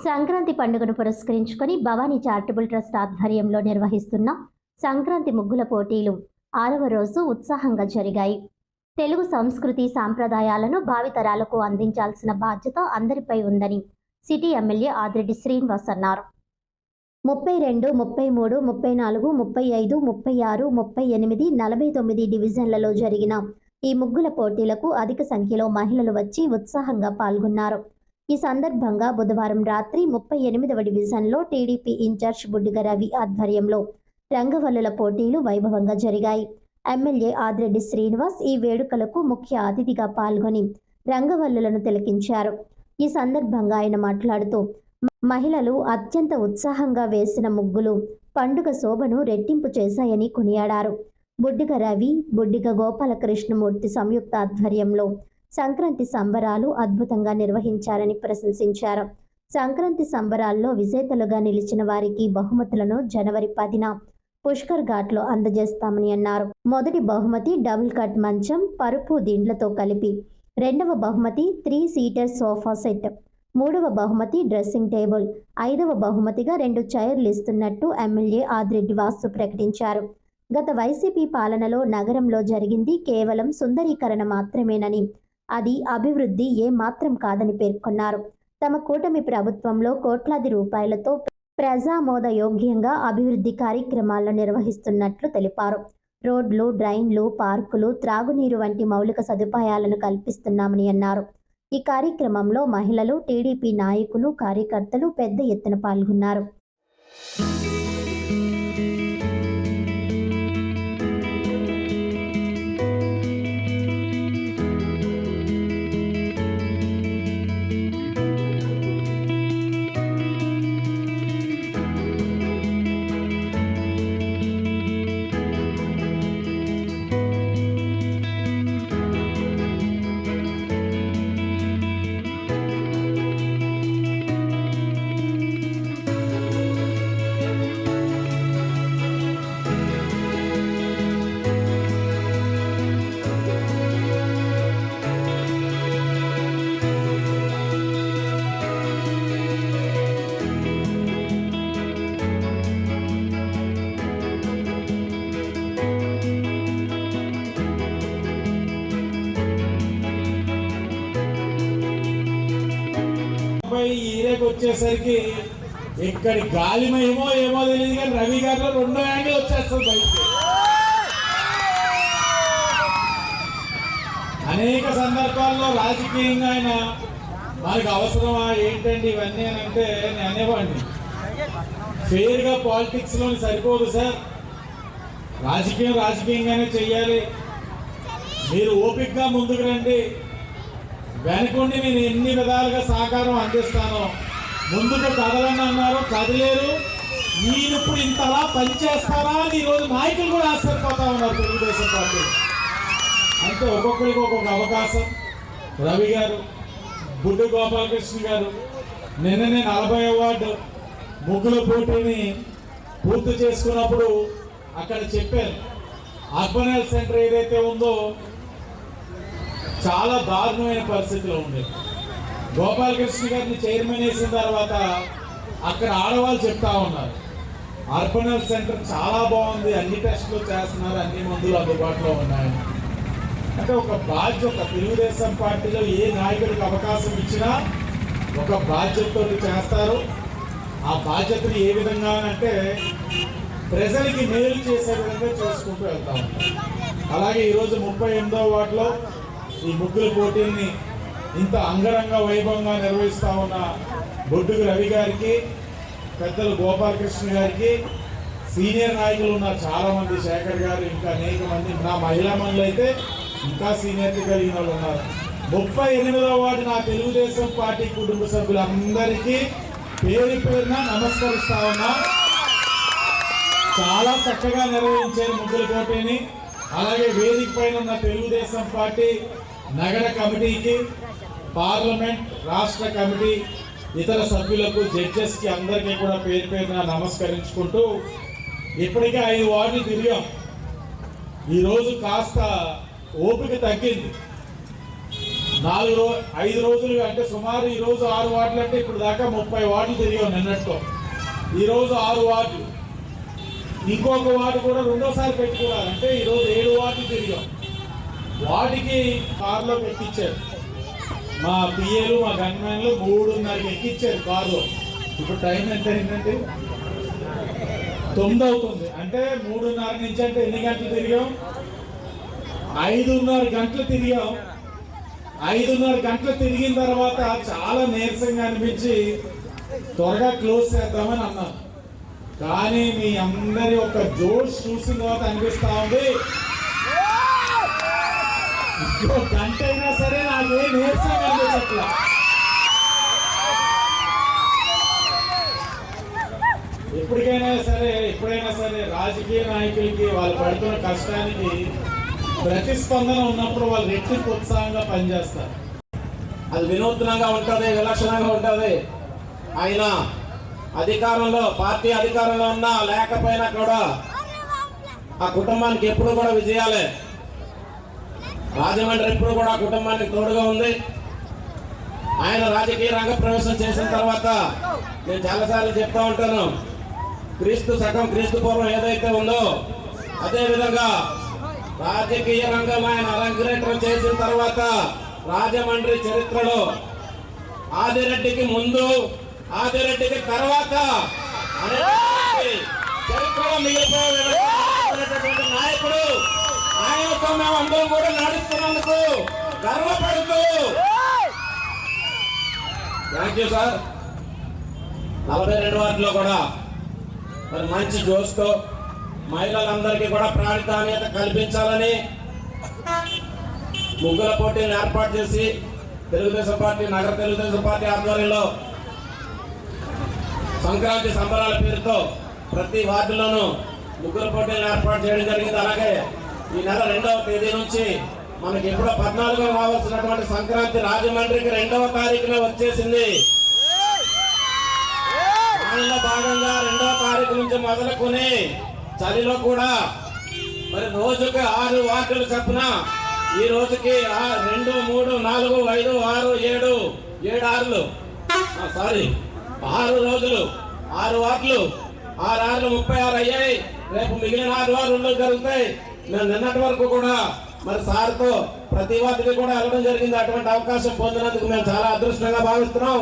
సంక్రాంతి పండుగను పురస్కరించుకొని Bhavani charitable trust ఆధ్వర్యంలో నిర్వహిస్తున్న సంక్రాంతి ముగ్గుల పోటీలు 6వ రోజు ఉత్సాహంగా జరిగాయి. తెలుగు సంస్కృతి సాంప్రదాయాలను భావితరాలకు అందించాల్సిన బాధ్యత అందరిపై ఉందని సిటీ ఎమ్మెల్యే ఆదిరెడ్డి శ్రీనివాస్ అన్నారు. 32, 33, 34, 35, 36, 38, 49 డివిజన్లలో జరిగిన ఈ ముగ్గుల పోటీలకు అధిక సంఖ్యలో మహిళలు వచ్చి ఉత్సాహంగా పాల్గొన్నారు. ఈ సందర్భంగా బుధవారం రాత్రి 38వ డివిజన్లో టీడీపీ ఇన్ఛార్జ్ బుడ్డిగ రవి ఆధ్వర్యంలో రంగవల్లుల పోటీలు వైభవంగా జరిగాయి. ఎమ్మెల్యే ఆదిరెడ్డి శ్రీనివాస్ ఈ వేడుకలకు ముఖ్య అతిథిగా పాల్గొని రంగవల్లులను తిలకించారు. ఈ సందర్భంగా ఆయన మాట్లాడుతూ మహిళలు అత్యంత ఉత్సాహంగా వేసిన ముగ్గులు పండుగ శోభను రెట్టింపు చేశాయని కొనియాడారు. బుడ్డిగ రవి, బుడ్డిగ గోపాలకృష్ణమూర్తి సంయుక్త ఆధ్వర్యంలో సంక్రాంతి సంబరాలు అద్భుతంగా నిర్వహించారని ప్రశంసించారు. సంక్రాంతి సంబరాల్లో విజేతలుగా నిలిచిన వారికి బహుమతులను జనవరి 10న పుష్కర్ ఘాట్లో అందజేస్తామని అన్నారు. మొదటి బహుమతి డబుల్ కట్ మంచం, పరుపు దిండ్లతో కలిపి, రెండవ బహుమతి 3 సీటర్ సోఫా సెట్, మూడవ బహుమతి డ్రెస్సింగ్ టేబుల్, 5వ బహుమతిగా 2 చైర్లు ఇస్తున్నట్టు ఎమ్మెల్యే ఆదిరెడ్డి వాసు ప్రకటించారు. గత వైసీపీ పాలనలో నగరంలో జరిగింది కేవలం సుందరీకరణ మాత్రమేనని, అది అభివృద్ధి ఏమాత్రం కాదని పేర్కొన్నారు. తమ కూటమి ప్రభుత్వంలో కోట్లాది రూపాయలతో ప్రజామోదయోగ్యంగా అభివృద్ధి కార్యక్రమాలను నిర్వహిస్తున్నట్లు తెలిపారు. రోడ్లు, డ్రైన్లు, పార్కులు, త్రాగునీరు వంటి మౌలిక సదుపాయాలను కల్పిస్తున్నామని అన్నారు. ఈ కార్యక్రమంలో మహిళలు, టీడీపీ నాయకులు, కార్యకర్తలు పెద్ద ఎత్తున పాల్గొన్నారు. వచ్చేసరికి ఇక్కడి గాలిమయమో ఏమో తెలియదు కానీ రవి గారిలో 2 యాంగిల్ వచ్చేస్తుంది బయటికి. అనేక సందర్భాల్లో రాజకీయంగా ఆయన మనకు అవసరమా ఏంటండి ఇవన్నీ అని అంటే నేను అనేవాడిని, ఫెయిర్గా పాలిటిక్స్లో సరిపోదు సార్, రాజకీయంగానే చెయ్యాలి, మీరు ఓపికగా ముందుకు రండి, వెనకుండి నేను ఎన్ని విధాలుగా సహకారం అందిస్తానో, ముందుకు కదలని అన్నారు, కదిలేరు, నేను ఇప్పుడు ఇంతలా పనిచేస్తారా అని ఈరోజు నాయకులు కూడా ఆశ్చర్యపోతా ఉన్నారు తెలుగుదేశం పార్టీ. అంటే ఒక్కొక్కరికి ఒక్కొక్క అవకాశం. రవి గారు, బుడ్డి గోపాలకృష్ణ గారు నిన్ననే 40వ వార్డు ముగ్గుల పోటీని పూర్తి చేసుకున్నప్పుడు అక్కడ చెప్పారు, అర్బన్ హెల్త్ సెంటర్ ఏదైతే ఉందో చాలా దారుణమైన పరిస్థితిలో ఉండేది. గోపాలకృష్ణ గారిని చైర్మన్ వేసిన తర్వాత అక్కడ ఆడవాళ్ళు చెప్తా ఉన్నారు, అర్బన్ హెల్త్ సెంటర్ చాలా బాగుంది, అన్ని టెస్టులు చేస్తున్నారు, అన్ని మందులు అందుబాటులో ఉన్నాయి. అంటే ఒక తెలుగుదేశం పార్టీలో ఏ నాయకుడికి అవకాశం ఇచ్చినా ఒక బాధ్యతతో చేస్తారు. ఆ బాధ్యతను ఏ విధంగా అంటే ప్రజలకి మేలు చేసే విధంగా చేసుకుంటూ వెళ్తా ఉంటారు. అలాగే ఈరోజు 38వ వార్డులో ఈ ముగ్గుల పోటీల్ని ఇంత అంగరంగ వైభవంగా నిర్వహిస్తూ ఉన్న బొడ్డుగ రవి గారికి, పెద్దలు గోపాలకృష్ణ గారికి, సీనియర్ నాయకులు ఉన్నారు చాలామంది, శేఖర్ గారు, ఇంకా అనేక మంది, నా మహిళా మండలి అయితే ఇంకా సీనియర్టీ కలిగిన వాళ్ళు ఉన్నారు. 38వ వార్డు నా తెలుగుదేశం పార్టీ కుటుంబ సభ్యులందరికీ పేరు పేరున నమస్కరిస్తా ఉన్నా. చాలా చక్కగా నిర్వహించారు ముగ్గుల పోటీని. అలాగే వేదిక పైన ఉన్న తెలుగుదేశం పార్టీ నగర కమిటీకి, పార్లమెంట్, రాష్ట్ర కమిటీ, ఇతర సభ్యులకు, జడ్జెస్కి అందరికీ కూడా పేరు పేరున నమస్కరించుకుంటూ ఇప్పటికే 5 వార్డులు తిరిగాం. ఈరోజు కాస్త ఓపిక తగ్గింది. 5 రోజులు అంటే సుమారు ఈ రోజు 6 వార్డులు అంటే ఇప్పుడు దాకా 30 వార్డులు తిరిగాం నిన్నటితో. ఈరోజు 6 వార్డులు, ఇంకొక వార్డు కూడా రెండోసారి పెట్టుకున్నారు అంటే ఈరోజు 7 వార్డులు తిరిగాం. వాటికి కారులోకి ఎక్కించారు మా పిఏలు, మా గన్మెన్లు 3:30కి ఎక్కించారు కారులో. ఇప్పుడు టైం ఎంత అయిందంటే 9 అవుతుంది. అంటే 3:30 నుంచి అంటే ఎన్ని గంటలు తిరిగాం? 5:30 గంటలు తిరిగాం. 5:30 గంటలు తిరిగిన తర్వాత చాలా నీరసంగా అనిపించి త్వరగా క్లోజ్ చేద్దామని అన్నాం. కానీ మీ అందరి ఒక జోష్ చూసిన తర్వాత అనిపిస్తా ఉంది ఇంకో గంట అయినా సరే నాకే నీరసంగా అనిపించట్లా. ఎప్పుడైనా సరే రాజకీయ నాయకులకి వాళ్ళు పడుతున్న కష్టానికి ప్రతిస్పందన ఉన్నప్పుడు వాళ్ళు రెట్టింపు ఉత్సాహంగా పనిచేస్తారు. అది వినూత్నంగా ఉంటుంది, విలక్షణంగా ఉంటుంది. ఆయన పార్టీ అధికారంలో ఉన్నా లేకపోయినా కూడా ఆ కుటుంబానికి ఎప్పుడు కూడా విజయాలే. రాజమండ్రి ఎప్పుడు కూడా కుటుంబానికి తోడుగా ఉంది. ఆయన రాజకీయ రంగ ప్రవేశం చేసిన తర్వాత నేను చాలాసార్లు చెప్తా ఉంటాను, క్రీస్తు శకం క్రీస్తు పూర్వం ఏదైతే ఉందో అదే విధంగా రాజకీయ రంగం ఆయన అలంకరణ చేసిన తర్వాత రాజమండ్రి చరిత్రలో ఆదిరెడ్డికి ముందు, ఆదిరెడ్డికి తర్వాత చరిత్రలో మిగిలిపోయినటువంటి నాయకుడు. ఆయనతో మేము అందరం కూడా నడుస్తున్నందుకు గర్వపడుతూ థ్యాంక్ యూ సార్. 42 వార్డులో కూడా మరి మంచి జోష్తో మహిళలందరికీ కూడా ప్రాధాన్యత కల్పించాలని ముగ్గుల పోటీలను ఏర్పాటు చేసి తెలుగుదేశం పార్టీ, నగర తెలుగుదేశం పార్టీ ఆధ్వర్యంలో సంక్రాంతి సంబరాల పేరుతో ప్రతి వార్డులోనూ ముగ్గుల పోటీలను ఏర్పాటు చేయడం జరిగింది. అలాగే ఈ నెల 2వ తేదీ నుంచి మనకి ఎప్పుడో 14వ రావాల్సినటువంటి సంక్రాంతి రాజమండ్రికి 2వ తారీఖున వచ్చేసింది. దానిలో భాగంగా 2వ తారీఖు నుంచి మొదలుకొని చలిలో కూడా మరి రోజుకి 6 వార్డులు చొప్పున ఈ రోజుకి 2, 3, 4, 5, 6, 7, 7 ఆరులు సారీ 6 రోజులు 6 వార్డులు 6 ఆరులు 36 అయ్యాయి. రేపు మిగిలిన 6 వార్డులు జరుగుతాయి. మేము నిన్నటి వరకు కూడా మరి సార్తో ప్రతి వార్డుకి కూడా వెళ్ళడం జరిగింది. అటువంటి అవకాశం పొందినందుకు మేము చాలా అదృష్టంగా భావిస్తున్నాం.